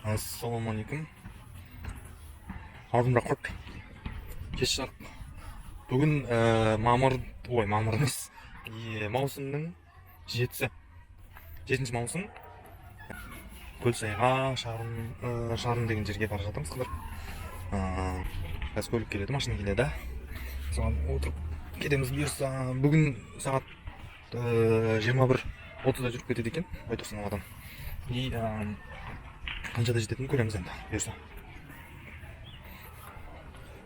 Ассалаумағалейкум. Артымда құрт. Кеш жарық. Бүгін мамыр емес. Маусымның 7 маусым. Көлсайға шарын деген жерге бара жатырмыз қыздар. Қазір көлік келеді, машина келеді. Соған отырып кетеміз бұйырса. Бүгін сағат 21:30-да жүріп кетеді екен Байтұрсыновадан. Қаншада жететінін көреміз енді бұйырса.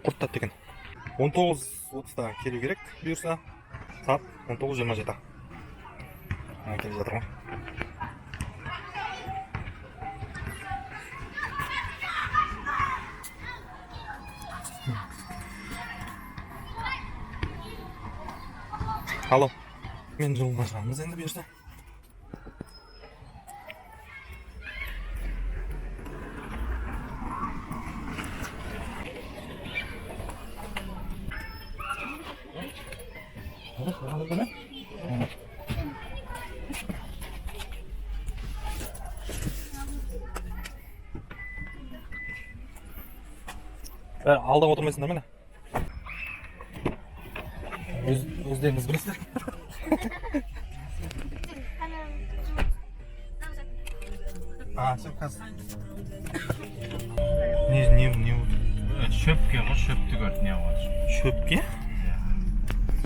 Құрттады екен. 19:30-да келу керек бұйырса. Сағат 19:27. Келе жатыр ғой. Алло. Мен жолға шығамыз енді бұйырса. Алда отырмайсыңдар мені. Өздеріңіз білесіздер. Сен қазір. Не шөпке ғой, шөпті көрді не ғой. Шөпке?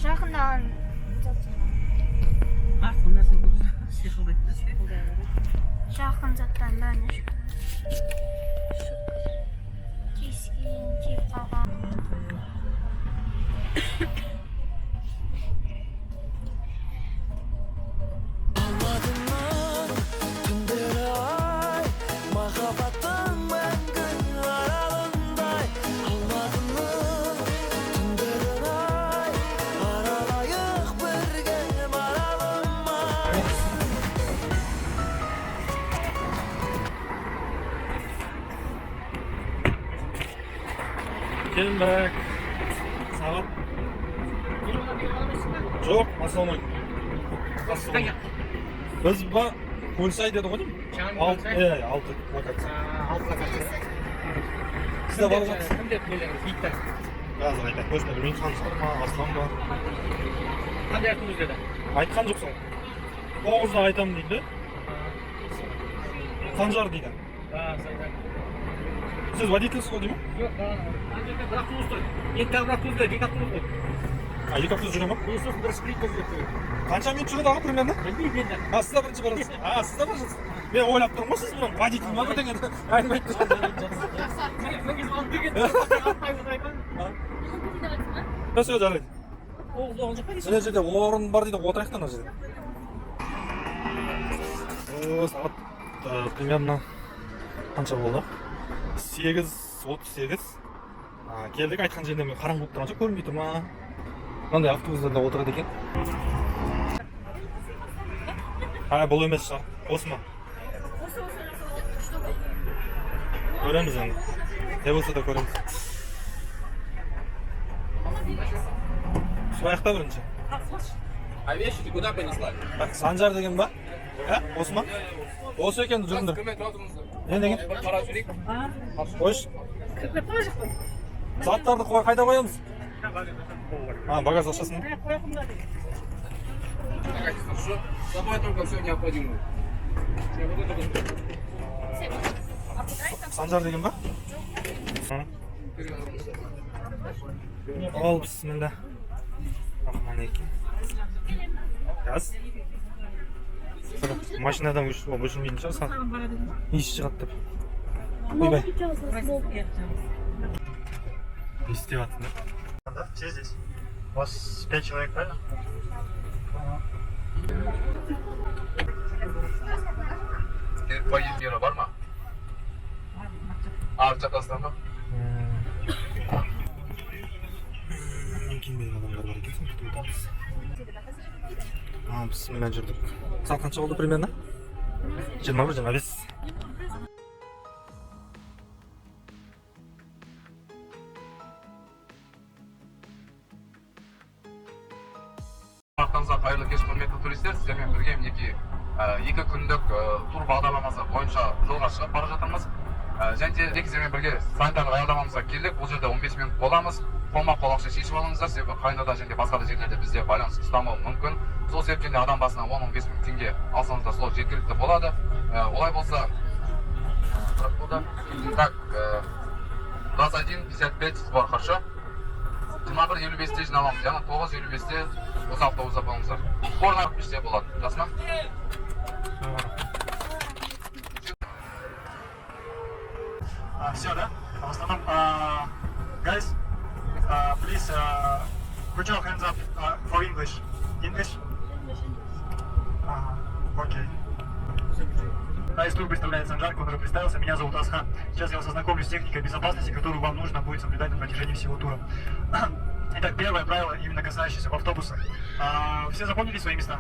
Жақындан жақын заттан бәріне кескен, кеп қалған. Келінбек. Сағат. Жоқ, ассалаумағалейкум. Біз Көлсай деді ғой деймін? 6 локация. 6 локация. Сізде бара жатсыз? Кім деп келдіңіз? Биттен. Қазір айтайын. Көзіне білмеймін, Қаншықтар ма, Аслан ба? Қандай айтыңыз деді? Айтқан жоқсың. 9-да айтамын дейді. Қанжар дейді. Сіз водительсіз ғой деймін? Жоқ, бір автобус тұр. Енді тағы бір автобус деді, 2 автобус тұр. 2 автобус жүре ма? Сосын бір шприт көзі кетті. Қанша минут жүреді аға примерно? Білмеймін енді. Сіз бірінші барасыз? Сіз барасыз? Мен ойлап тұрмын ғой, сіз бұның водитель ма деген әңгіме айтты. Все, жарайды. Мына жерде орын бар дейді, отырайық та мына жерде. Сағат примерно қанша болды? 8:38. Келдік, айтқан жерінде мен қараңғы болып тұрғанша көрінбей тұр ма? Мынандай автобустарда отырады екен. Бұл емес шығар. Осы ма? Көреміз енді. Не болса да көреміз. Сұрайықта бірінші. А вещи ты куда понесла? Санжар деген ба? Осы ма? Осы екен жүріңдір. Не деген? Қойш. Заттарды қайда қоямыз? Багаж ашасың ба? Давай только все необходимое. Санжар деген ба? Ал, бісміллә. Рахманекем. Газ. Машинадан өшірмейтін шығар. Иіс шығады деп. Ойбай. Не істеп жатсыңдар? Все здесь. У вас 5 человек, правильно? Поездера бар ма? Арт жақасынан ба? Келмеген адамдар бар екен, күтіп отырмыз. Бісміллә жүрдік. Сағат қанша болды примерно? 21:25. Қайырлы кеш, құрметті туристер, сіздермен бірге мінекей 2 күндік тур бағдарламасы бойынша жолға шығып бара жатырмыз. Және де рекіздермен бірге санитарлық аялдамамызға келдік. Бұл жерде 15 минут боламыз. Қолма-қол шешіп алыңыздар, себебі қайнада және басқа да жерлерде бізде байланыс ұстамауы мүмкін. Сол себептен де адам басына 10-15 мың теңге алсаңыздар сол жеткілікті болады. Олай болса, так, 21.55 сбор, хорошо? 21.55-те жиналамыз, яғни 9.55-те осы автобуста болыңыздар. Сбор нарық іште болады, жасыма? Все, да? В основном, guys, please put your hands up for English. English? Окей. Из тур представляет Санжар, который представился. Меня зовут Асхан. Сейчас я вас ознакомлю с техникой безопасности, которую вам нужно будет соблюдать на протяжении всего тура. Итак, первое правило, именно касающееся в автобусах. Все запомнили свои места?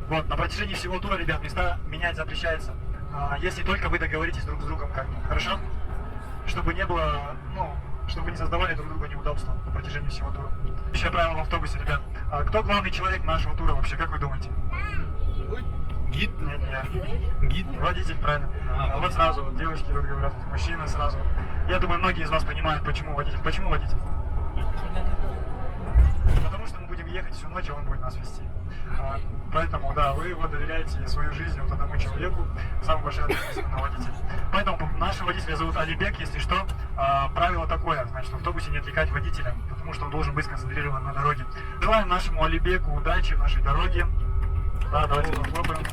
Вот, на протяжении всего тура, ребят, места менять запрещается. Если только вы договоритесь друг с другом как-то. Хорошо? Чтобы не было, чтобы вы не создавали друг другу неудобства на протяжении всего тура. Еще правило в автобусе, ребят. Кто главный человек нашего тура вообще, как вы думаете? Гид? Нет. Гид? Водитель, правильно. Вот сразу, вот девочки тут говорят, мужчина сразу. Я думаю, многие из вас понимают, почему водитель. Почему водитель? Потому что мы будем ехать всю ночь, и он будет нас вести. Поэтому, да, вы вот доверяете свою жизнь вот одному человеку, самый большой ответственность на водителя. Поэтому нашего водителя зовут Алибек, если что. Правило такое, значит, в автобусе не отвлекать водителя, потому что он должен быть сконцентрирован на дороге. Желаем нашему Алибеку удачи в нашей дороге. Да, давайте похлопаем.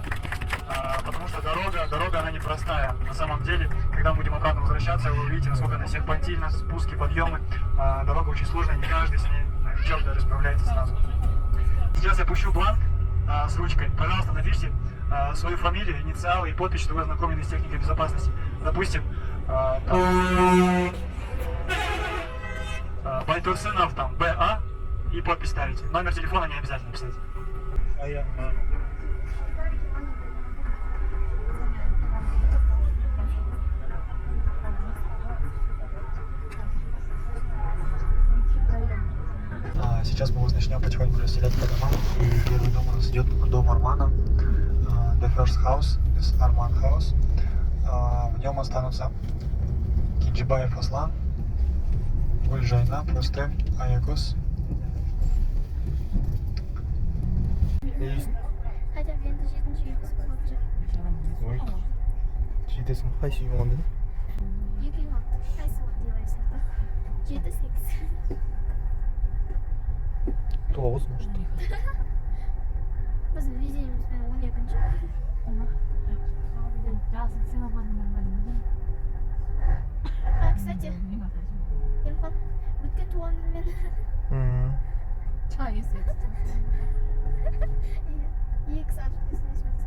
Потому что дорога она непростая. На самом деле, когда мы будем обратно возвращаться, вы увидите, насколько она серпантильна, спуски, подъемы. Дорога очень сложная, не каждый с ней новичок даже справляется сразу. Сейчас я пущу бланк с ручкой. Пожалуйста, напишите свою фамилию, инициалы и подпись, что вы ознакомлены с техникой безопасности. Допустим, Байтурсынов там БА и подпись ставите. Номер телефона не обязательно писать. Сейчас мы вас начнем потихоньку расселять по домам. И первый дом у нас идет дом Армана. The first house is Arman house. В нем останутся Кинджибаев Аслан, Гульжайна, Простем, Аякос. Хотя бы енді жетінші үйіміз болып жүр. Ой. Жетесің, қайсы үй болғанда? Екі үй болды. Қайсы болды деп ойлайсың? 7-8. 9, может. Біздің везениемізбен 12-ші. Кстати, телефон өткен туған күнмен. Çay yesek. Iya. 2 saat ötesine geçmesi.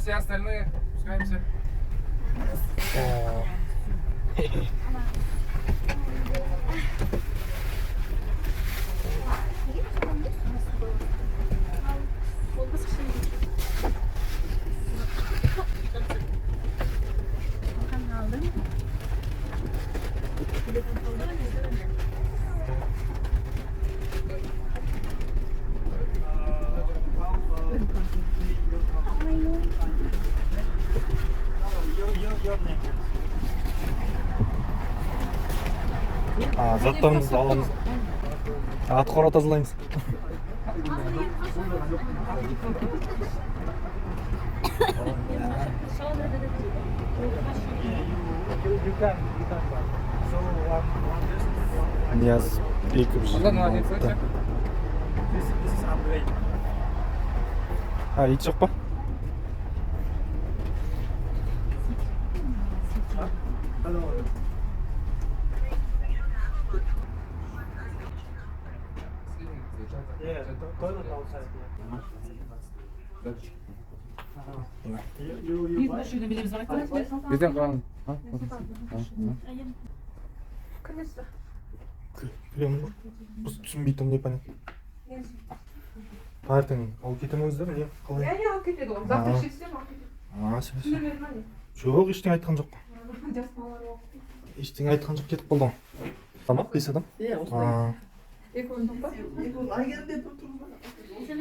Все остальные спускаемся. Заттарымызды аламыз. Ат қора тазалаймыз. Я спикер. Ит жоқ па? Yeah, the toilet outside. Bizden kalan. 그럼 무슨 준비 좀 해봐. Таңертең алып кетеміз не қалай? Я алып кетеді ғой. Завтра ішіп істеймін, алып кетеді. Сен. Түсіне бердің ба не? Жоқ, ештеңе айтқан жоқ. Жас балалар оқып. Ештеңе айтқан жоқ, кетіп қалды ғой. Тамақ қиыс адам? Иә, осылай. Екі орындық па? Екі орын айгерде бір тұрмыз. Уже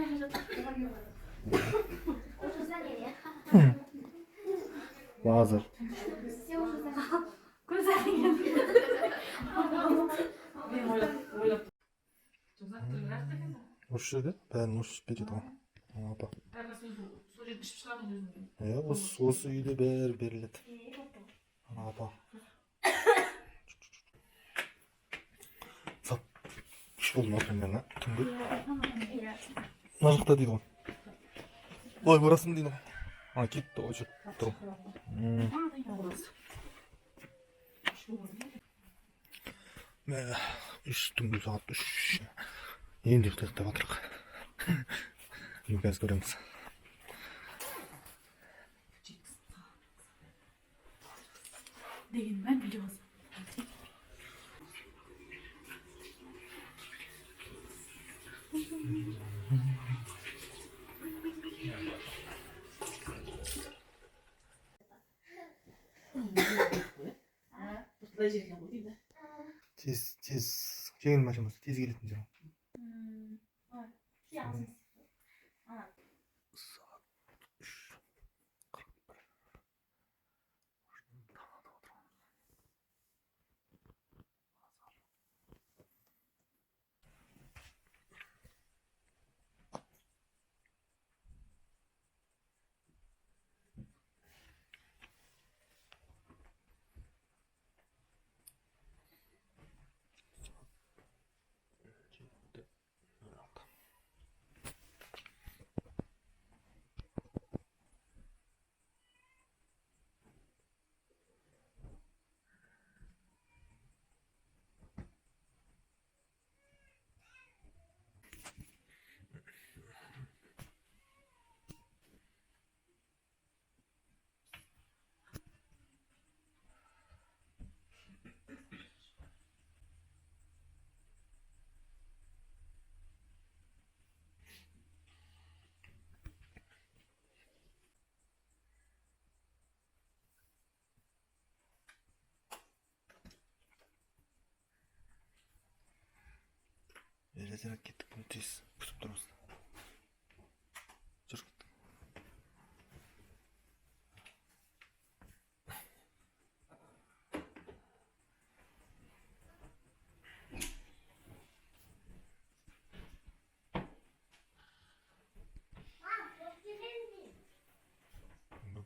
заняли. Лазер. Все уже заняли. Куда заняли? Осы жерде бәрін осы береді ғой. Апа. Иә, осы үйде бәрі беріледі. Апа. Сап. Күш болдым отырмын мен, түнгі. Мына жақта дейді ғой. Ой, burası mı değil o? Gitti o çıktı. Üstümüz 63. Енді ұйықтап отырық. Қазір көреміз. Деген мен білеміз. Тез жеңіл машинасы тез келетін жер. Резерв кетіп бұл тез күсіп тұрмыз. Жүр.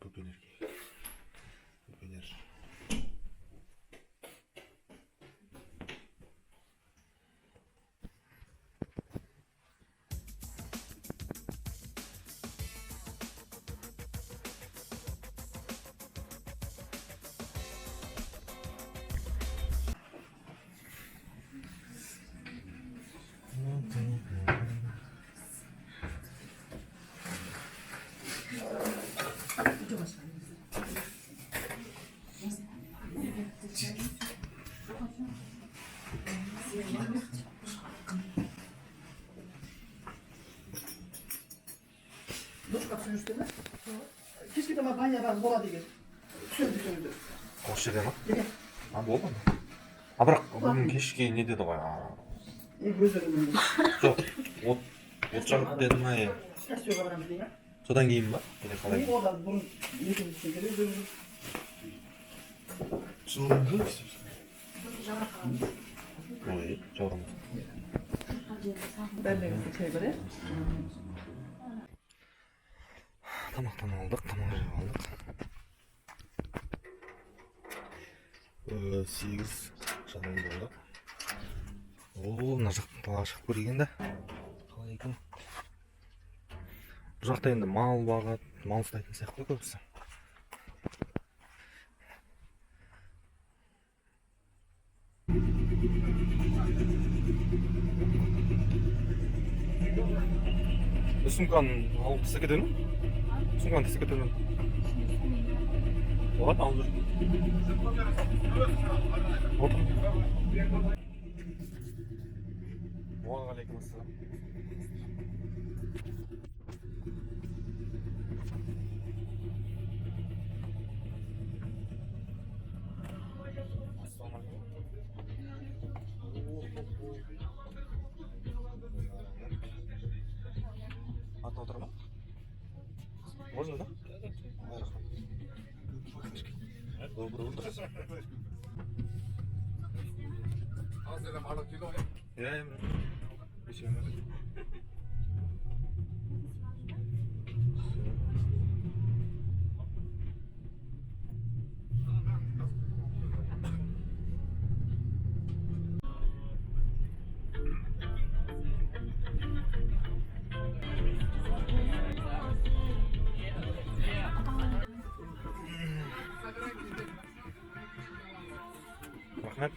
Бөпелерге. Бөпелер. Душқа түсінішті ме? Кешке де ма баняға болады екен. Түсінді. Осы жерде ма? Иә. Болды ма? Бірақ бүгін кешке не деді ғой? Өздері Жоқ, от жағып деді ма? Кәсіуге барамыз дейін. Содан кейін ба? Қалай? Одан бұрын екіншісін керек өзіміз. Жылдың ғой істейсің? Ой, жаурамыз. Бәрмеңізді чай бар, Тамақтан алдық, тамақ жеп алдық. 8 шадан болды. Мына жақтың талға шығып көрген да. Қалай екен? Бұл жақта енді мал бағат, мал ұстайтын сияқты көбісі. Сумканы алып тастап кетеді ме? 순간 됐을 것 같으면 뭐가 나오죠? 뭐가 갈래기 왔어? Atma oturma. Можно, да? Доброе утро. Я им. Рахмет.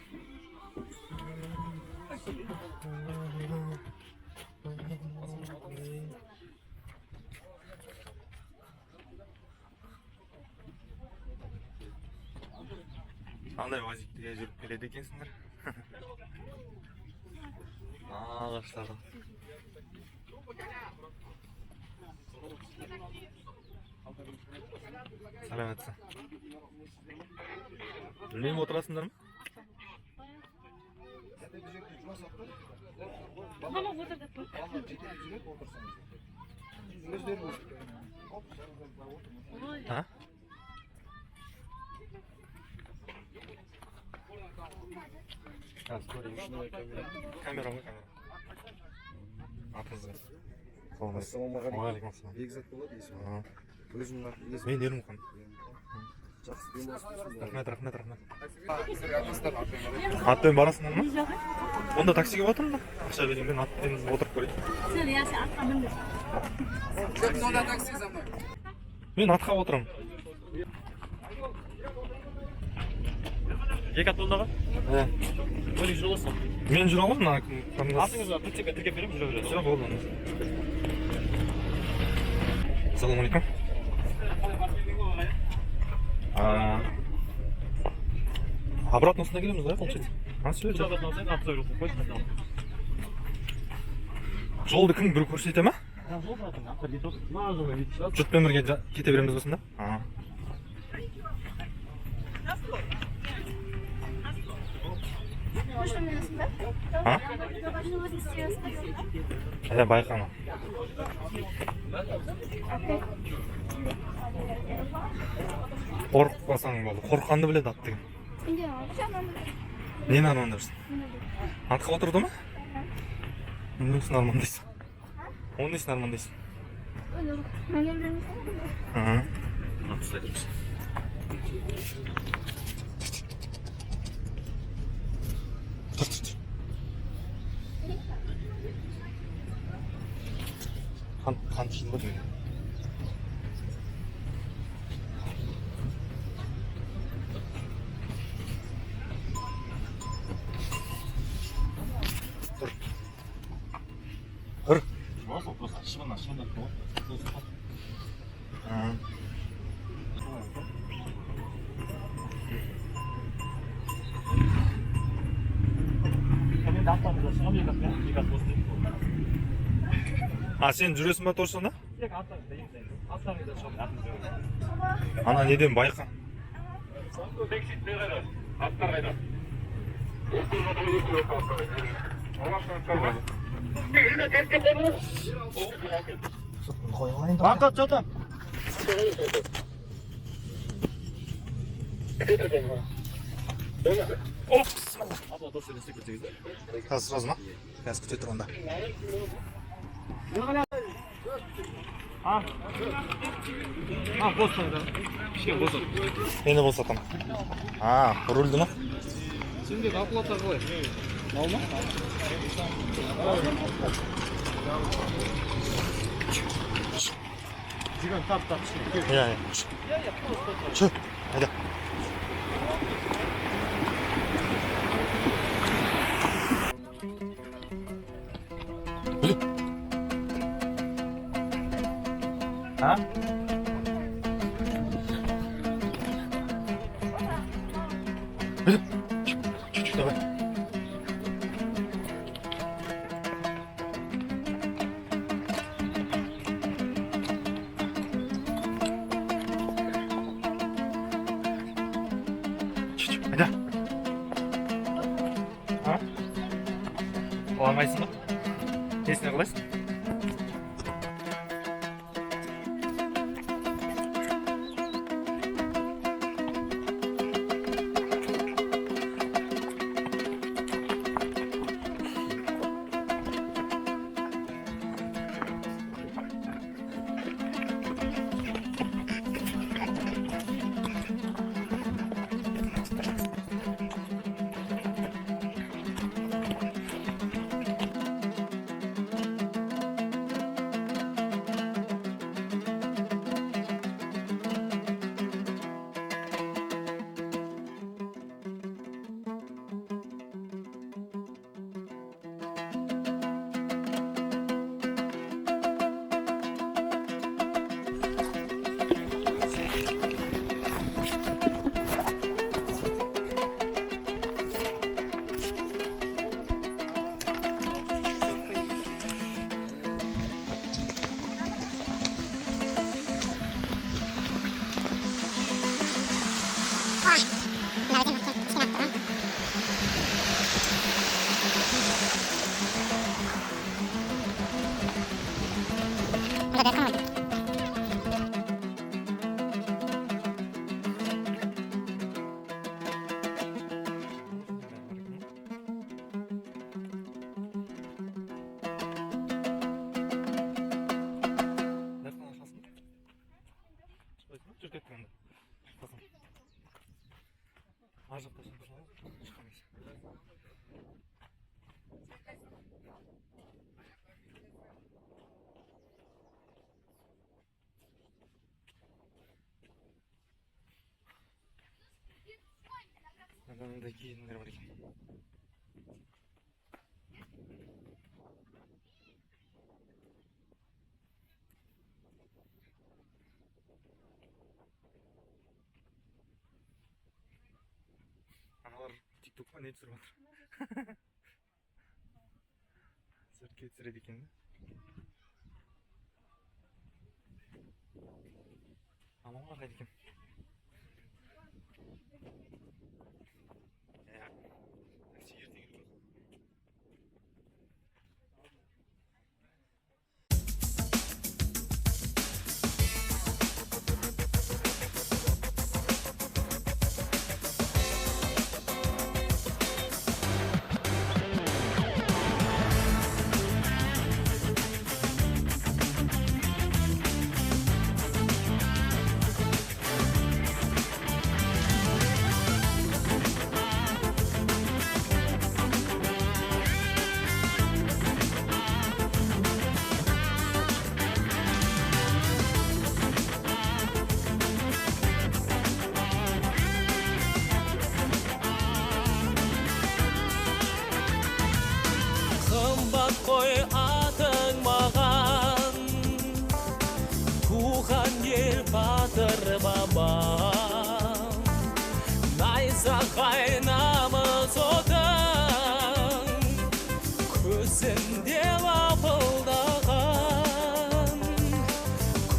Андай вазиктерге жүріп келеді екенсіңдер. Ағаштардан. Сәлеметсің. Білмеймін, отырасыңдар ма? Ha? Kamera mı kamera? Atınızı. Assalamualaikum. Waalaikumsalam. Бекзат болады дейсің Ага. өзіңнің Мен ермұқан. жақсы демалыс. Рахмет. Атпен барасыңдар ма? Онда таксиге отырмын да. Ақша берейін, мен атпен отырып көрейін. Мен атқа отырамын. Екі ат болдағы? Бөлік жүр оласың? Мен жүре аламын, Атыңыз бар, тіркеп беремін, жүре береді. Все, болды. Ассалаумалейкум. Обратно келеміз да, получается? Все, жолды кім бір көрсете ма? Жұртпен бірге кете береміз осында? Байқама. Қорықпасаң болды. Қорыққанды біледі ат деген. Нені армандайсың? Атқа отырды ма? Несін армандайсың? Оны несін армандайсың? Ат ұстайдымыз. Қан ішін ба деймін. Ыр. Сен жүресің ба торсында? Ана неден байқа? Бақыт жатам. Қазір сразу ма? Қазір күте тұр онда. Бос қойды. Кішкен бос қойды. Енді босатам. Рульді ма? Сенде қапылаттар қалай? Мал ма? Жиган тап. Иә. Чö. Haydi. Бармайсың ба? Несіне қалайсың? Мынандай киімдер бар екен. Аналар тиктокқа не түсіріп жатыр? Суретке түсіреді екен да? Амалар қайда екен? Қой атың маған, туған ел батыр бабам, найзағай намыс отың, көзінде лапылдаған,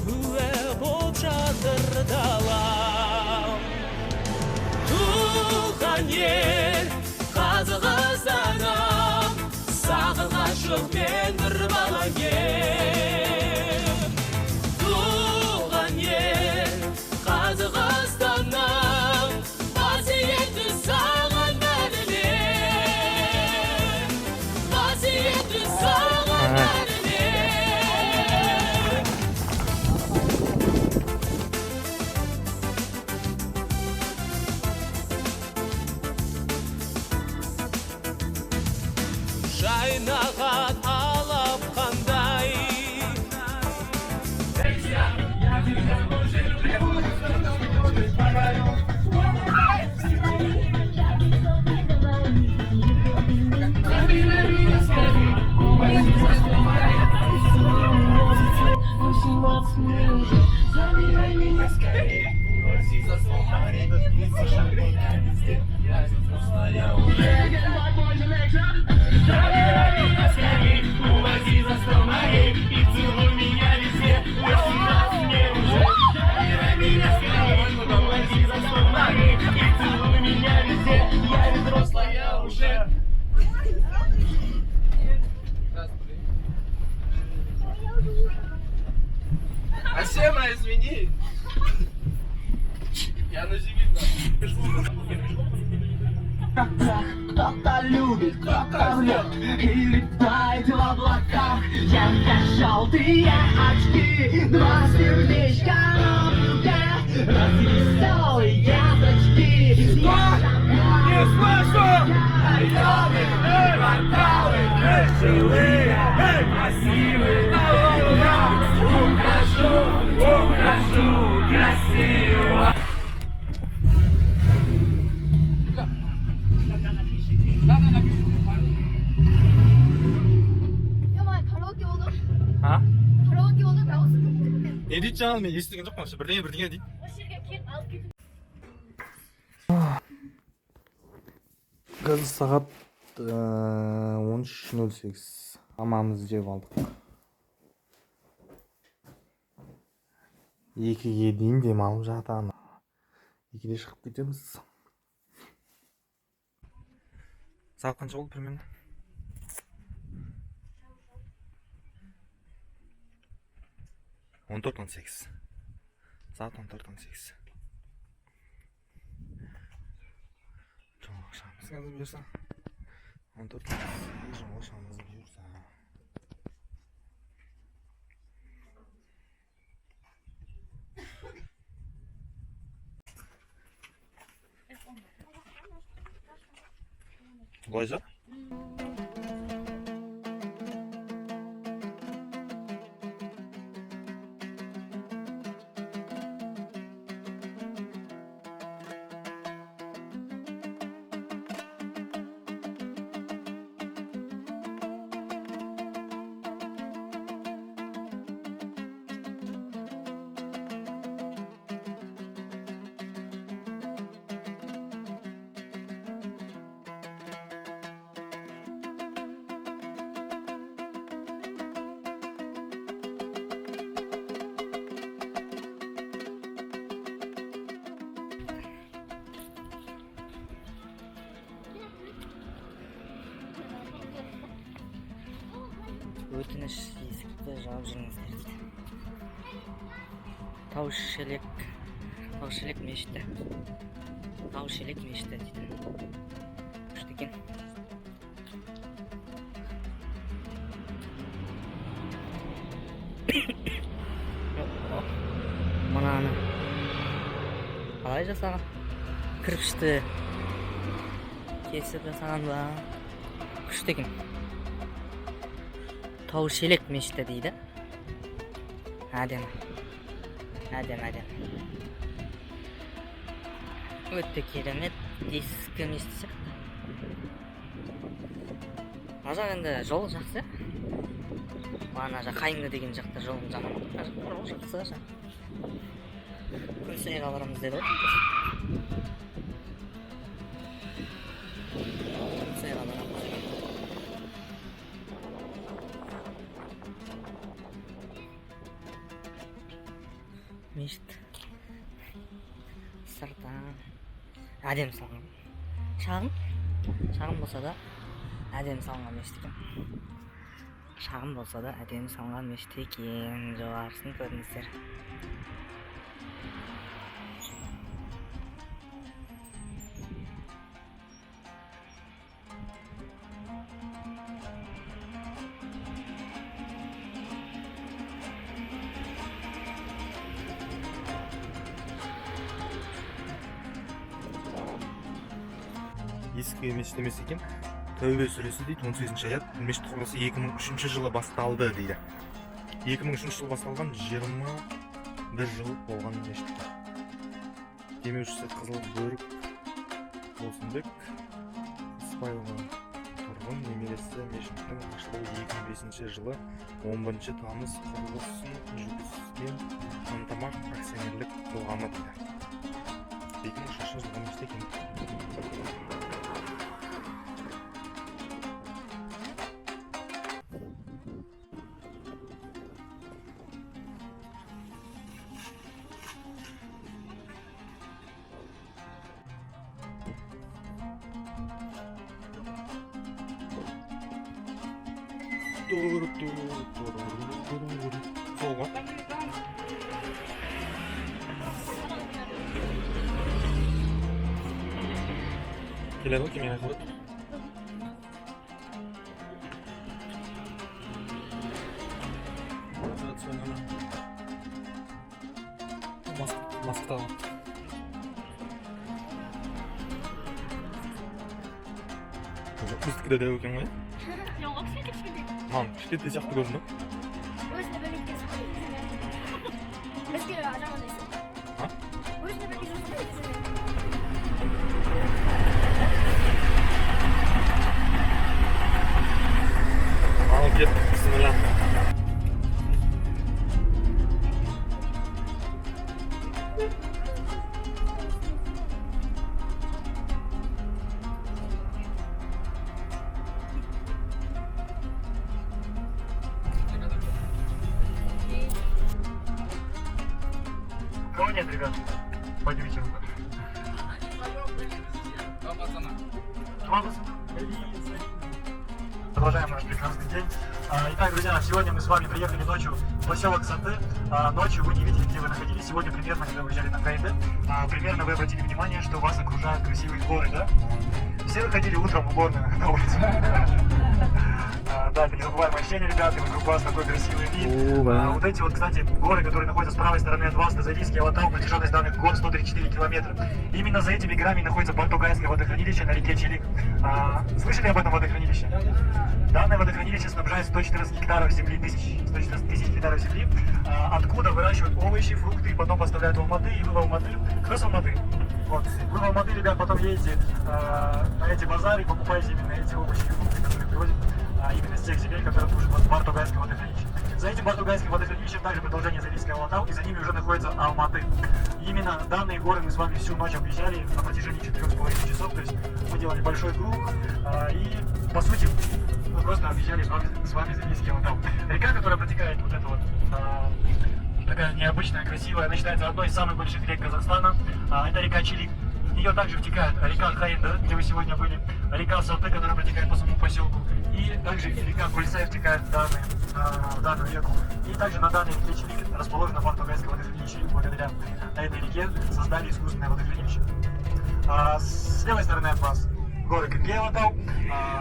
куә боп жатыр далам. Туған ел Қазақстаным, сағынғашық мен бір бала ем. Туған ел Қазақстаным, қасиетті саған бәрінен, қасиетті саған бәрінен. Жайнаған ала Сема, извини. Я на зиме. Кто-то любит, кто-то врет и летает в облаках. Ярко-желтые очки, два сердечка на руках, развеселые язычки. Не слышу! Кварталы веселые, красивые на лугах. Украшу красиво. 영화 가라오케 오늘 А? 가라오케 오늘 나왔을 때 Не дейді жаңағы мен естіген жоқпын вообще бірдеңе дейді. осы жерге келіп алып кетіп Қазір сағат 13:08. Мамамызды жеп алдық. 2-ге дейін демалып жатамыз. 2-де шығып кетеміз. Сағат қанша болды примерно? Он 14:18. Сағат 14:18. Жоқ, ақшамызды қазір бұйырса. 14:18 жоқ, ақшамызды бұйырса. Былайша? Өтініш есікті жауып жүріңіздер дейді. Таушелек мешіті. Таушелек мешіті дейді. Күшті екен. Мынаны қалай жасаған? Кірпішті кесіп жасаған ба? Күшті екен. Таушелек мешіті дейді. Әдемі. Өте керемет ескі мешіт сияқты. Мына жақ енді жол жақсы. Ана жақ Қайыңды деген жақта жол жаман. Мына жақ жақсы. Күнсайға барамыз деді ғой. Күнсайға барамыз. Мешіт сыртан әдем салған. Шағын болса да әдем салған мешіт екен. Шағын болса да әдем салған мешіт екен. Жоғарысын көріңіздер. Ескі мешіт емес екен. Тәубе сүресі дейді, 18-ші аят. Мешіт құрылысы 2003 жылы басталды дейді. 2003 жылы басталған 21 жыл болған мешіт. Демеушісі Қызыл Бөрік Болсынбек Исбайұлы тұрғын, немересі мешіттің ашылуы 2005 жылы 11 тамыз құрылысын жүргізген ынтымақ акционерлік қоғамы дейді. 2003 жылғы мешіт екен. Солға. келеді ғой кемеге қылады. Москва. Үстікті де екен ғой? Жоқ, кішкентай. Мам, кішкентай сияқты көрінді. Өзіне бір кеткен. Бізге жамандайсың. А? Өзіне бір кеткен. Al git, bismillah. Кого нет, ребят? Поднимите руку. Два пацана. Два пацана. Продолжаем наш прекрасный день. Итак, друзья, сегодня мы с вами приехали ночью в поселок Саты. Ночью вы не видели, где вы находились. Сегодня примерно, когда вы уезжали на КНД, примерно вы обратили внимание, что вас окружают красивые горы, да? Все выходили утром в уборную на улицу. Да, это незабываемое ощущение, ребята, вокруг вас такой красивый вид. Вот эти вот, кстати, горы, которые находятся с правой стороны от вас, Тазарийский Алатау, протяженность данных гор 134 километра. Именно за этими горами находится Бартугайское водохранилище на реке Челик. Слышали об этом водохранилище? Данное водохранилище снабжает 114 гектаров земли, 114 тысяч гектаров земли, откуда выращивают овощи, фрукты, и потом поставляют в Алматы, и вы в Алматы. Кто с Алматы? Вот. Вы в Алматы, ребят, потом едете на эти базары, покупаете именно эти овощи и фрукты, которые привозят именно с тех земель, которые служат Бартугайское водохранилище. За этим Бартугайским водохранилищем также продолжение Зарийского Алатау, и за ними уже находится Алматы. Именно данные горы мы с вами всю ночь объезжали на протяжении 4,5 часов, то есть мы делали большой круг, и по сути мы просто объезжали с вами Зарийский Алатау. Река, которая протекает вот эта вот такая необычная, красивая, она считается одной из самых больших рек Казахстана. Это река Челик. В нее также втекает река Хайнда, где вы сегодня были, река Саты, которая протекает по самому поселку, и также река Кульсай втекает в данную реку. И также на данной реке Челик расположено Бартугайское водохранилище. Благодаря этой реке создали искусственное водохранилище. С левой стороны от вас горы Кынгей-Алатау,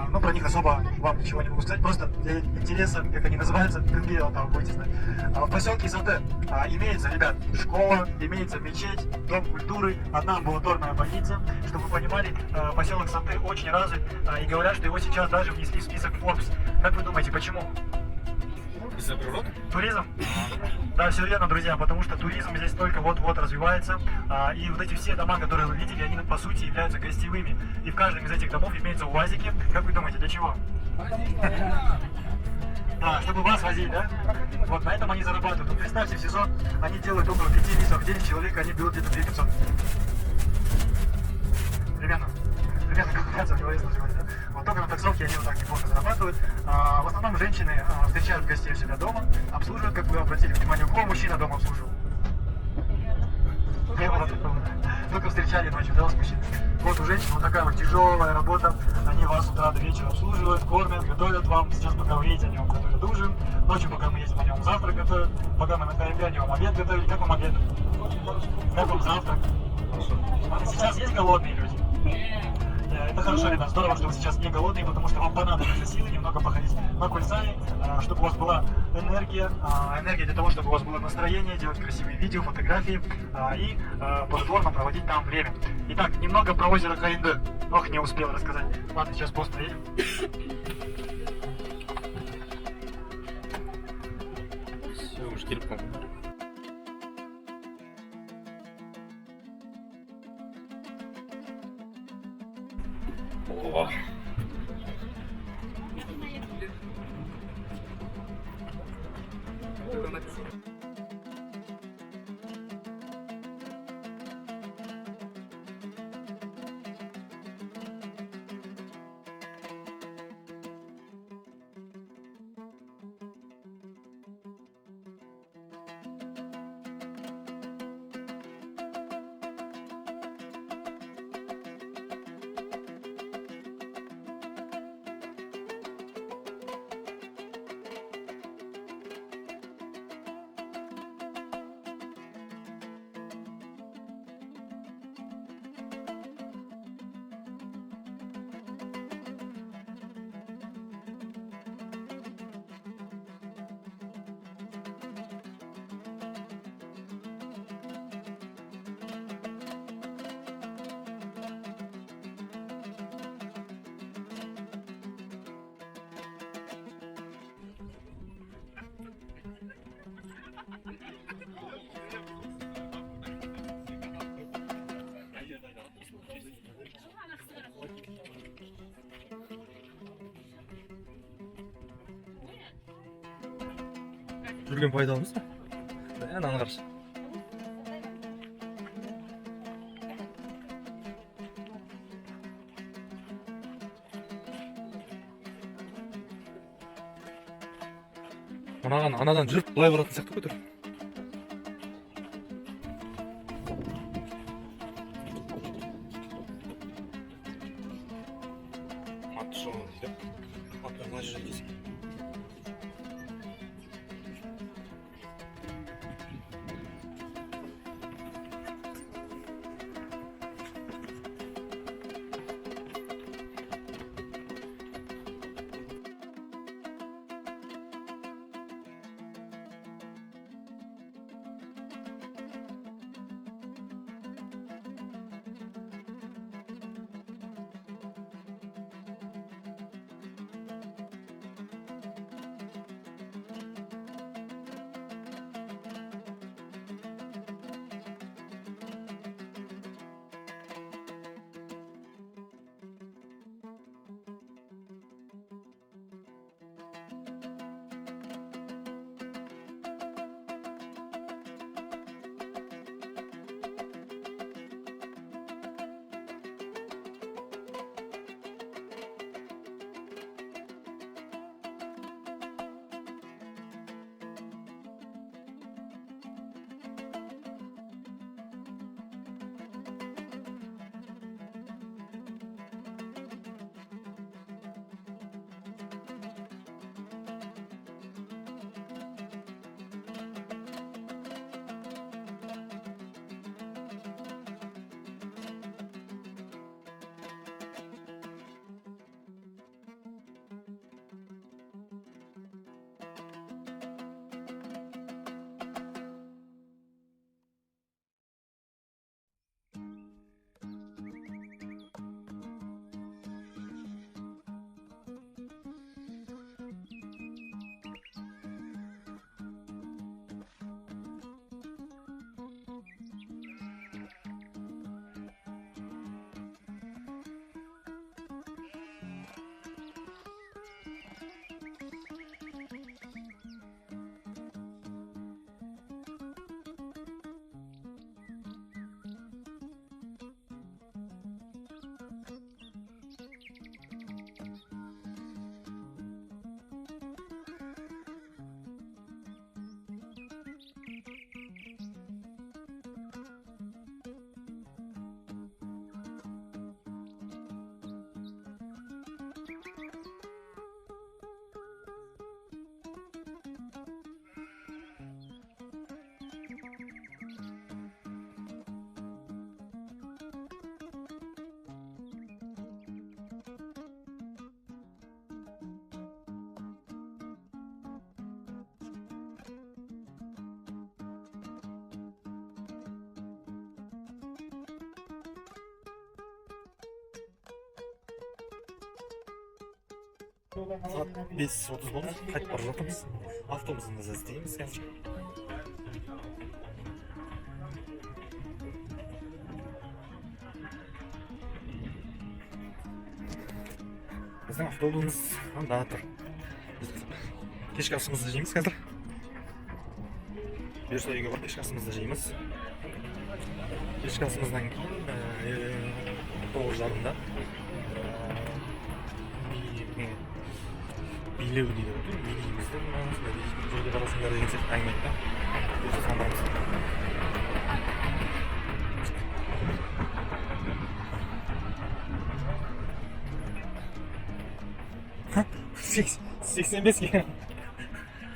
но про них особо вам ничего не могу сказать, просто для интереса, как они называются, Кынгей-Алатау, будете знать. В поселке Саты имеется, ребят, школа, имеется мечеть, дом культуры, одна амбулаторная больница. Чтобы вы понимали, поселок Саты очень развит, и говорят, что его сейчас даже внесли в список Forbes. Как вы думаете, почему? Из-за природы? Туризм? Да, все верно, друзья, потому что туризм здесь только вот-вот развивается, и вот эти все дома, которые вы видели, они по сути являются гостевыми, и в каждом из этих домов имеются УАЗики. Как вы думаете, для чего? Да, чтобы вас возить, да? Вот на этом они зарабатывают. Вот представьте, в сезон они делают около 5 рейсов в день, человека они берут где-то 2500. Примерно как в голове сложилось, да? Вот только на таксовке они вот так неплохо зарабатывают. В основном женщины встречают гостей у себя дома, обслуживают, как вы обратили внимание, у кого мужчина дома обслуживал? Не было такого. Только встречали ночью, да, с мужчиной. Вот у женщин вот такая вот тяжелая работа. Они вас с утра до вечера обслуживают, кормят, готовят вам. Сейчас, пока вы едете, они вам готовят ужин. Ночью, пока мы едем, они вам завтрак готовят. Пока мы на КМБ, они вам обед готовят. Как вам обед? Как вам завтрак? Сейчас есть голодные люди? Это хорошо, ребят, здорово, что вы сейчас не голодные, потому что вам понадобится силы немного походить на Кульсае, чтобы у вас была энергия для того, чтобы у вас было настроение, делать красивые видео, фотографии и плодотворно проводить там время. Итак, немного про озеро Хайнда. Ох, не успел рассказать. Ладно, сейчас пост проедем. Все, уж келіп қалды. О. жүрген пайдалымыз ба? Ананы қарашы. Мынаған анадан жүріп былай баратын сияқты көтір. Аты шоу дейді. Аттар мына жерде келсін. Saat 5:30 болды. Қайтып бара жатырмыз. Автобусымызды іздейміз қазір. Біздің автобусымыз анда тұр. Кешкі асымызды жейміз қазір. Бұйырса үйге барып кешкі асымызды жейміз. Кешкі асымыздан кейін 9:30-да билеу дейді. Билеймізді. Жерде барасыңдар деген сияқты әңгіме айтты. Бұйырса сонамыз.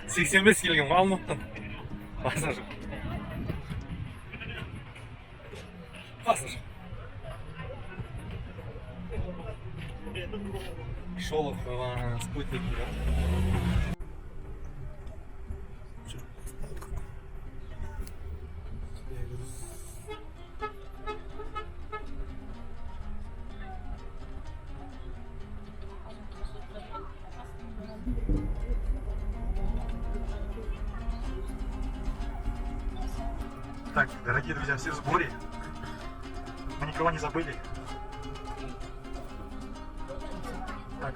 Seksen beş kelgan Olmotdan. Basir. Шолов спутник. Так, дорогие друзья, все в сборе. Мы никого не забыли. Так,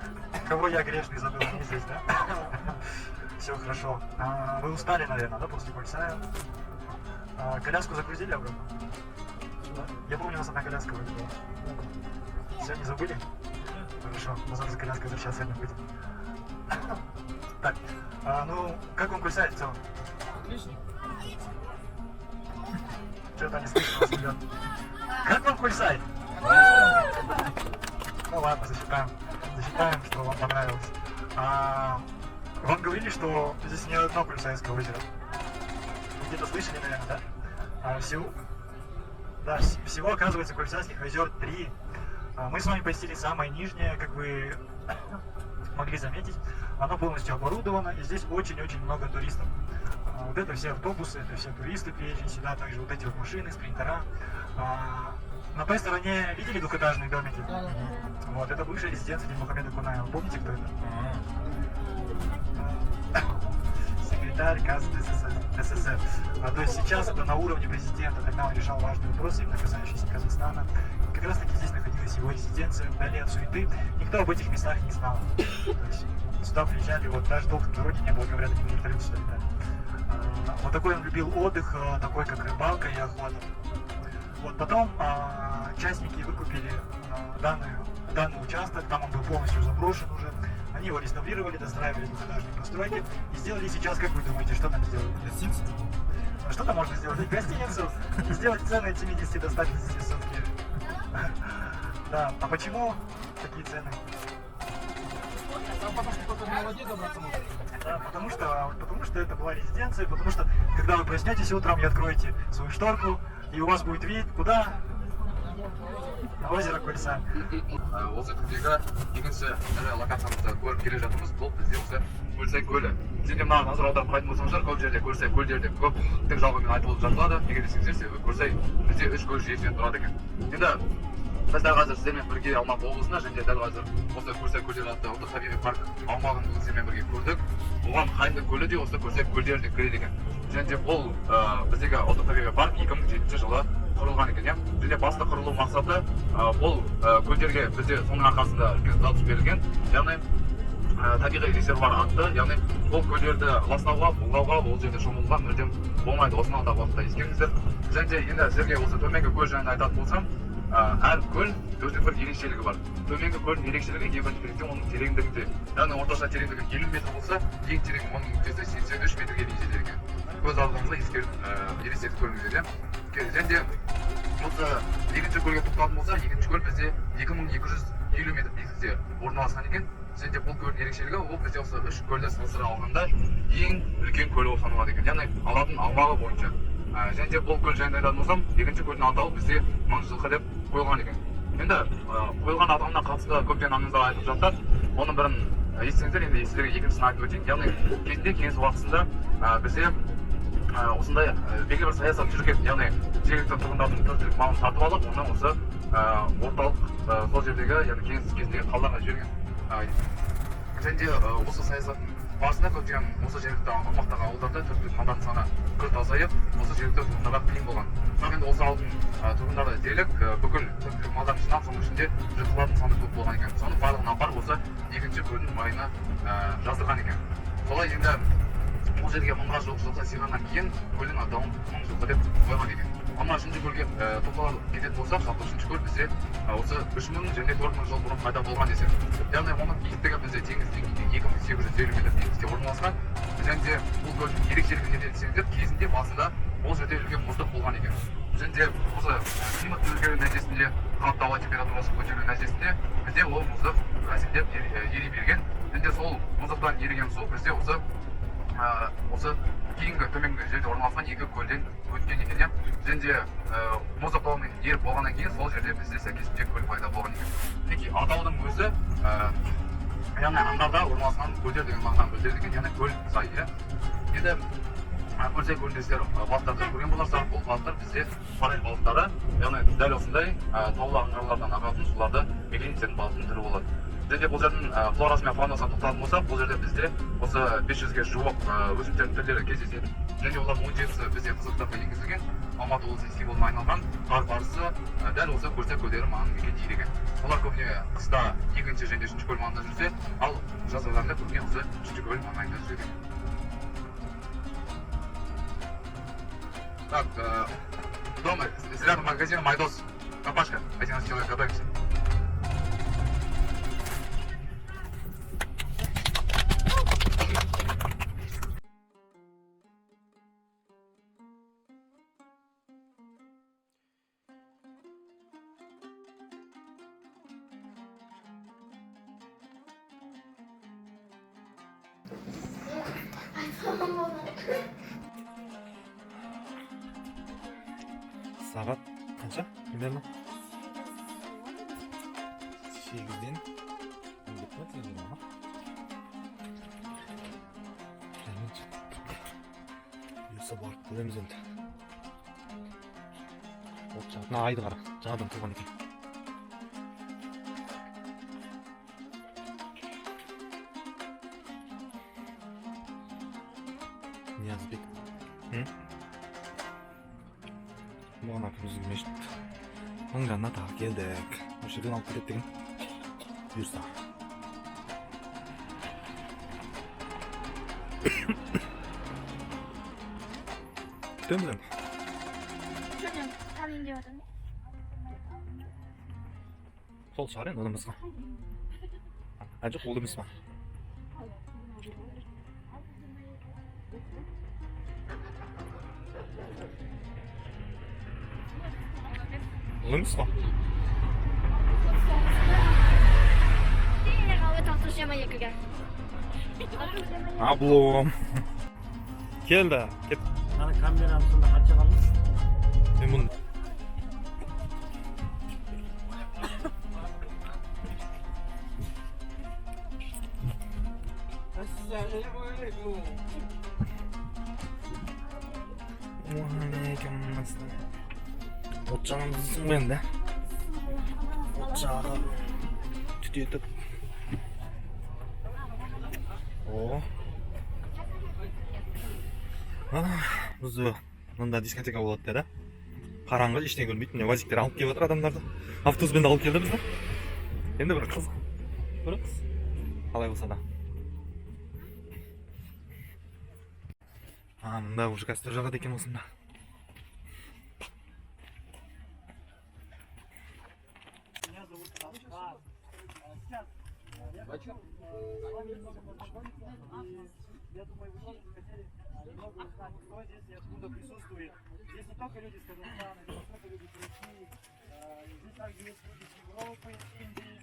кого я грешный забыл? Не здесь, да? Все хорошо. Вы устали, наверное, да, после Кульсая? Коляску загрузили обратно? Да? Я помню, у нас одна коляска вроде была. Все, не забыли? Хорошо, мы завтра с коляской возвращаться сегодня будем. Так, ну, как вам Кульсай в целом? Отлично. Что-то не слышно вас, ребят. Как вам Кульсай? Ну ладно, засчитаем. Засчитаем, что вам понравилось. Вам говорили, что здесь не одно Кульсайское озеро. Вы где-то слышали, наверное, да? Всего, оказывается, Кульсайских озер 3. Мы с вами посетили самое нижнее, как вы могли заметить. Оно полностью оборудовано, и здесь очень-очень много туристов. Вот это все автобусы, это все туристы приезжие сюда, также вот эти вот машины, спринтера. На той стороне видели двухэтажные домики? Вот, это бывшая резиденция Дильмухамеда Кунаева. Помните, кто это? Секретарь КАС СССР. То есть сейчас это на уровне президента, тогда он решал важные вопросы, именно касающиеся Казахстана. Как раз таки здесь находилась его резиденция, вдали от суеты. Никто об этих местах не знал. То есть сюда приезжали, вот даже толком дороги не было, говорят, они вертолеты сюда летали. Вот такой он любил отдых, такой как рыбалка и охота. Вот потом частники выкупили данный участок, там он был полностью заброшен уже. Они его реставрировали, достраивали двухэтажные постройки и сделали сейчас, как вы думаете, что там сделали? Гостиница? Что-то можно сделать? Гостиницу, сделать цены от 70 до 150 сутки. Да, а почему такие цены? Да, потому что это была резиденция, потому что когда вы проснетесь утром и откроете свою шторку, и у вас будет вид куда? На озеро Кульсай. Осы күндегі екінші ірі локациямызды көріп келе жатырмыз. Бұл бізде осы Көлсай көлі. Сен де мына назар аударып қайтып болсаңыздар, көп жерде Көлсай көлдерде көп тік жалғымен айтылып жатылады. Неге десеңіздер, себебі Көлсай бізде 3 көл жүйесінен тұрады екен. Енді біз дәл қазір сіздермен бірге Алматы облысында және дәл қазір осы Көлсай көлдері атты ұлттық табиғи парк аумағын сіздермен бірге көрдік. Оған Қайыңды көлі де осы Көлсай көлдері де кіреді екен. Және де бұл біздегі ұлттық табиғи парк 2007 жылы құрылған екен. Және басты құрылу мақсаты бұл көлдерге бізде соның арқасында үлкен статус берілген. Яғни табиғи резервуар атты, яғни бұл көлдерді ластауға, бұлғауға, ол жерде шомылуға мүлдем болмайды. Осыны алдағы уақытта ескеріңіздер. Және де енді сіздерге осы төменгі көл жайында айтатын болсам, әр көл өзінің бір ерекшелігі бар. Төменгі көлдің ерекшелігі ең біріншіден оның тереңдігінде. Яғни орташа тереңдігі 50 метр болса, ең терең оның нүктесі 83 метрге дейін жетеді екен. Көз алдыңызға елестетіп көріңіздер. Және де осы екінші көлге тоқталатын болса, екінші көл бізде 2250 метр биіктікте орналасқан екен. Және де бұл көлдің ерекшелігі ол бізде осы 3 көлді салыстыра алғанда ең үлкен көл болып саналады екен. Яғни алатын аумағы бойынша. Және де бұл көл жайында айтатын болсам, екінші көлдің атауы бізде Мыңжылқы деп қойылған екен. Енді қойылған атауына қатысты көптеген аңыздар айтып жатады. Оның бірін естісеңіздер, енді сіздерге екіншісін айтып өтейін. Яғни кезінде кеңес уақытында бізде осындай белгілі бір саясат жүрген, яғни жергілікті тұрғындардың төртілік малын сатып алып, оны осы орталық сол жердегі, яғни кеңес кезіндегі қалаларға жіберген. Және де осы саясаттың барысында көптеген осы жергілікті аумақтағы ауылдарда төртілік малдардың саны күрт азайып, осы жергілікті тұрғындарға қиын болған. Бірақ енді осы ауылдың тұрғындары дерлік бүкіл төртілік малдардың жинап, соның ішінде жылқылардың саны көп болған екен. Соның барлығын апарып осы екінші көлдің маңайына жаздырған екен. Солай енді бұл жерге 1000-ға жуық жылқы сыйғаннан кейін көлдің атауын Мыңжылқы деп қойған екен. Ана үшінші көлге тоқталып кететін болсақ, жалпы үшінші көл бізде осы 3000 және 4000 жыл бұрын пайда болған десек. Яғни оның биіктігі бізде теңіз деңгейінен 2850 метр биіктікте орналасқан. Және де бұл көлдің ерекшелігі неде десеңіздер, кезінде басында ол жерде үлкен мұздық болған екен. Және де осы климаттың өзгеруі нәтижесінде қалыпты ауа температурасы көтерілу нәтижесінде бізде ол мұздық әсемдеп ери берген. Және де сол мұздықтан еріген су бізде осы кейінгі төменгі жерде орналасқан екі көлден өткен екен. Және де мұздық дауылмен еріп болғаннан кейін сол жерде бізде сәйкесінше көл пайда болған екен. Мінекей атаудың өзі яғни аңғарда орналасқан көлдер деген мағынаны білдіреді екен, яғни көл сай. Енді Көлсай көлінде сіздер балықтарды көрген боларсыздар, бұл балықтар бізде форель балықтары, яғни дәл осындай таулы аңғарлардан ағатын суларды мекен ететін балықтың түрі болады. Және де бұл жердің флорасы мен фаунасына тоқталатын болсақ, бұл жерде бізде осы 500-ге жуық өсімдіктер түрлері кездеседі. Және олардың 17-сі бізде қызыл кітапқа енгізілген. Алматы облысы еске болуына айналған қар барысы дәл осы Көлсай көлдері маңын мекен етеді екен. Олар көбіне қыста екінші және үшінші көл маңында жүрсе, ал жаз айларында көбіне осы үшінші көл маңайында жүреді. Так, дома, рядом магазин Майдос. Папашка, 11 человек, готовимся. Saat qancha? Bilmayman. 8dan 10 telefon. Yursa borib ko'ramiz endi. O'tchani aydi qara. Janodan turgan ekan. Niyazbek. Mana bizning meshit. Mangdandan taq keldik. O'sha yerdan olib ketdik. Yursa. Döndüm. Çocuğum alayım diyordun. Sol çağırın önümüzde. Acı kolumuz var. Kolumuz var. Yine kahve tahtası yama yakıgen. Ablom. Gel de. Gel. Bana kameranın sonunda kaçacak almış. Ben bunu. Aleykümselam. Otçağımızın ben de. Otçağı tütüyüp. Oo. Bizi mында diskoteka болады деді. Қараңғы, ештеңе көрмейді. Міне вазиктер алып келіп отыр адамдарды. Автобуспен де алып келді бізді. Енді бір қыз. Көріңіз. Қалай болса да. Мында уже костер жағады екен осында. Я думаю, вы тоже хотели немного узнать, кто здесь и откуда присутствует. Здесь не только люди с Казахстана, здесь не только люди с России, здесь также есть люди с Европы, с Индии.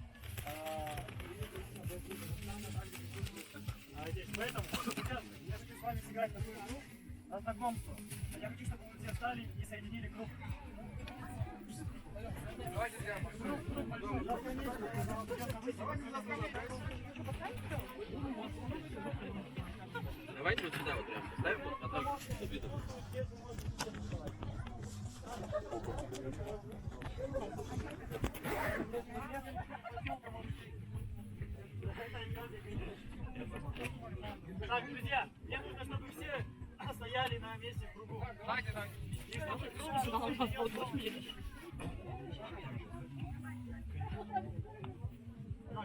Здесь. Поэтому сейчас я хочу с вами сыграть такую игру на знакомство. Я хочу, чтобы вы все встали и соединили круг. Давайте вот сюда вот прям поставим, вот потом обиду. Так, друзья, мне нужно, чтобы все стояли на месте в кругу. И чтобы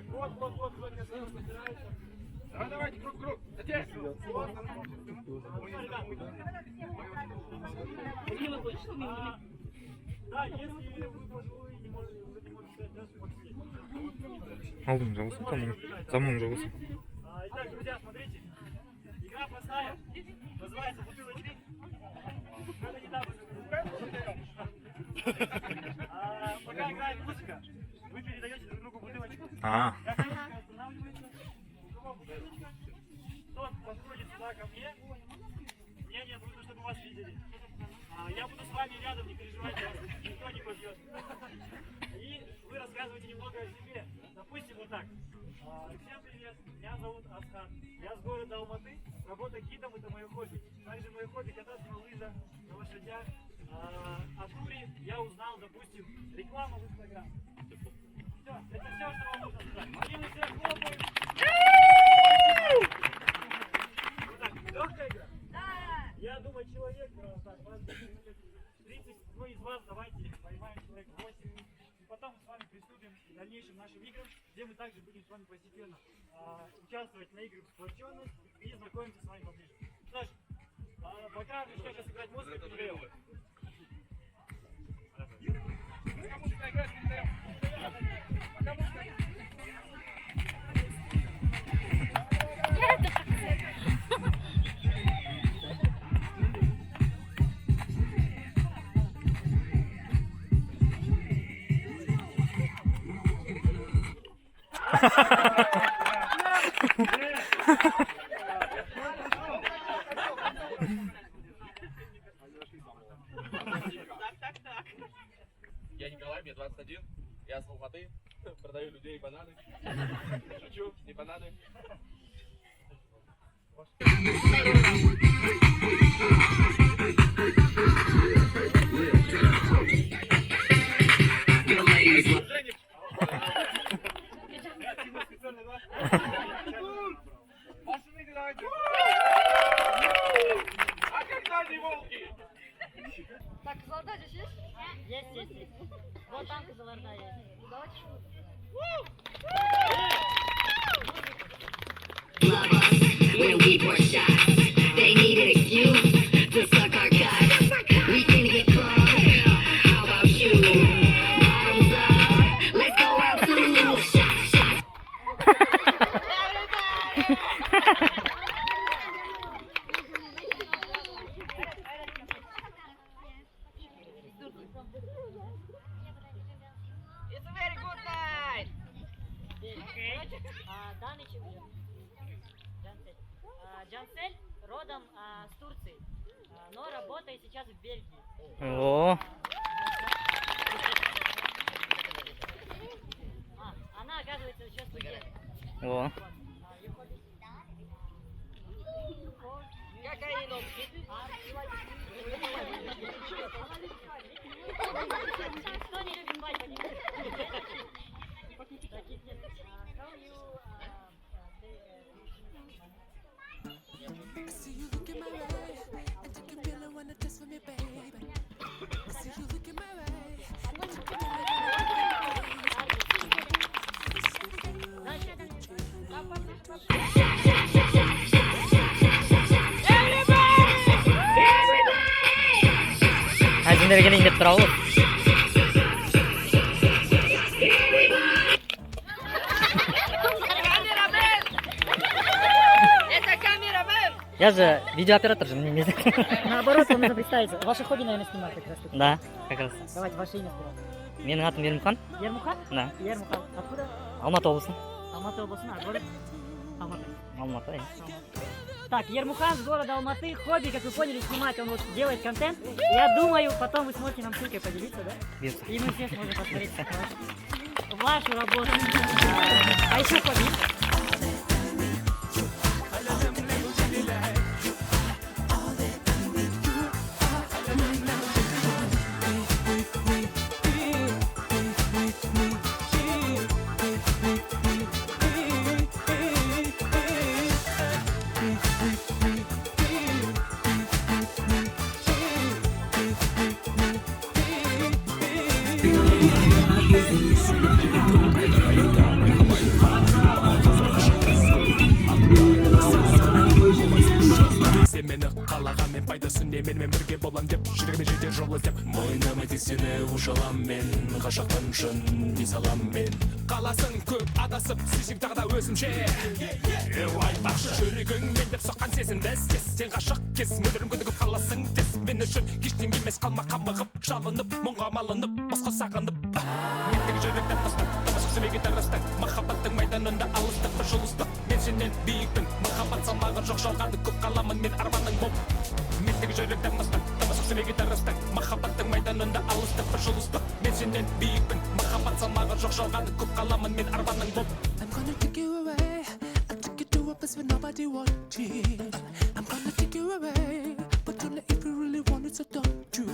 круг так, вот, я сразу собираюсь. Давайте, круг. Затем. Да, если вы пожилые, не можете стоять, даже подсидеть. Алдым жалғыз, заман жалғыз. Итак, друзья, смотрите. Игра простая. Называется бутылочник. Это не так. Пока играет музыка, вы передаете друг другу бутылочку. Тот подходит сюда ко мне. Мне не нужно, чтобы вас видели. Я буду с вами рядом, не переживайте, никто не побьет. И вы рассказываете немного о себе. Допустим, вот так. Всем привет, меня зовут Асхан. Я с города Алматы. Работа гидом — это мое хобби. Также мое хобби — кататься на лыжах, на лошадях. О туре я узнал, допустим, рекламу в Инстаграм. Все, это все, что вам нужно сказать. И мы все хлопаем. Легкая игра? Да! Я думаю, человек, так, вас 30, ну из вас давайте поймаем человек 8. И потом мы с вами приступим к дальнейшим нашим играм, где мы также будем с вами постепенно участвовать на играх в сплоченность и знакомиться с вами поближе. Что ж, Пока решили сыграть музыку, левую. Я Николай, мне 21, я с Алматы, продаю людей бананы. Шучу, не бананы. А когда они волки? Так, кызылорда здесь есть? Есть. Вот там кызылорда есть. Давайте. When we were shot, they need an excuse to suck our guts. We can get drunk. How about you? Bottoms up. Let's go out to shot. It's a very good night. Данный человек. Джансель родом с Турции, но работает сейчас в Бельгии. О. Она, оказывается, сейчас студент. О. Кокаином. Кто не любит бать, таких нет. I see you look in my way, and you can feel it when it just for me, baby. I see you look in my way, and you can feel Я же видеооператор же, мне не знаю. Наоборот, вам нужно представиться. Ваше хобби, наверное, снимать как раз. Да, как раз. Давайте ваше имя сперва. Менің атым Ермухан. Ермухан? Да. Ермухан. Откуда? Алматы облысы. Алматы облысы, а город? Алматы. Алматы. Так, Ермухан с города Алматы. Хобби, как вы поняли, снимать. Он вот делает контент. Я думаю, потом вы сможете нам ссылкой поделиться, да? Без. И мы все сможем посмотреть вашу работу. А еще хобби. мені қалаған мен пайдасын не менімен бірге болам деп жүрегіме жетер жол іздеп мойындамай тек сені ушалам мен ғашықтан шын дей салам мен қаласың көп адасып сезім тағы да өзімше айтпақшы жүрегің мен деп соққан сезімді іздес сен ғашық кез мөлдірім күдігіп қаласың тез мен үшін ештеңе емес қалма қамығып жалынып мұңға малынып босқа сағынып мендегі жүректен тастан табысып сөйлеген тарастан махаббаттың майданында алыстық бір жұлдыздық мен сенен биікпін махаббат салмағы жоқ жалғанды көп қаламын мен арманың боп мендегі жүректен тастан табысып сөйлеген тарастан махаббаттың майданында алыстық бір жұлдыздық мен сенен биікпін махаббат салмағы жоқ жалғанды көп қаламын мен арманың боп I'm gonna take you away I'll take you to a place where nobody watching I'm gonna take you away but only if you really want it so don't you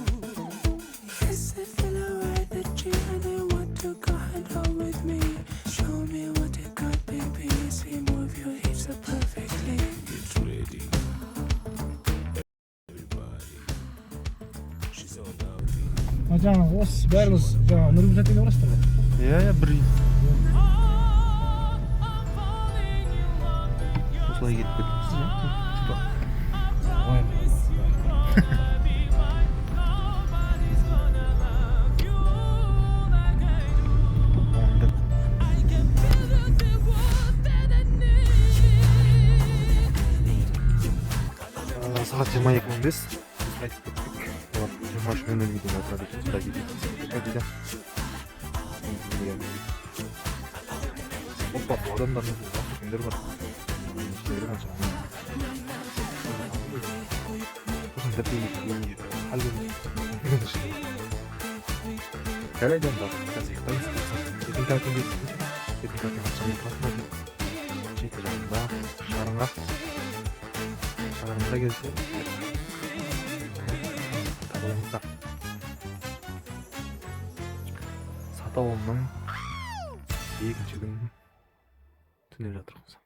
Yes I feel alright that you and I want to go and home with me Show me what you got baby See move your hips so perfectly Get ready Everybody She's all out жаңа осы бәріміз жаңа нұргүл жәтеге барасыздар ғой иә бір осылай кетіп кетіппіз Saat 22:15 biz qaytib ketdik. 23:00 gidiyor oturadi ekan. Xudoga ketdi. Hoppa, odamlarni kimdir bor. İşleri var. Burada bir halde. Geleceğim bak. Gerçekten. Ketin kalkın diye. Ketin kalkın açmayı kapatmadı. Çekeceğim daha. Şaranga. Şaranga geldi. Tamamda. Sata olmam. İyi gün tünel atrımıza.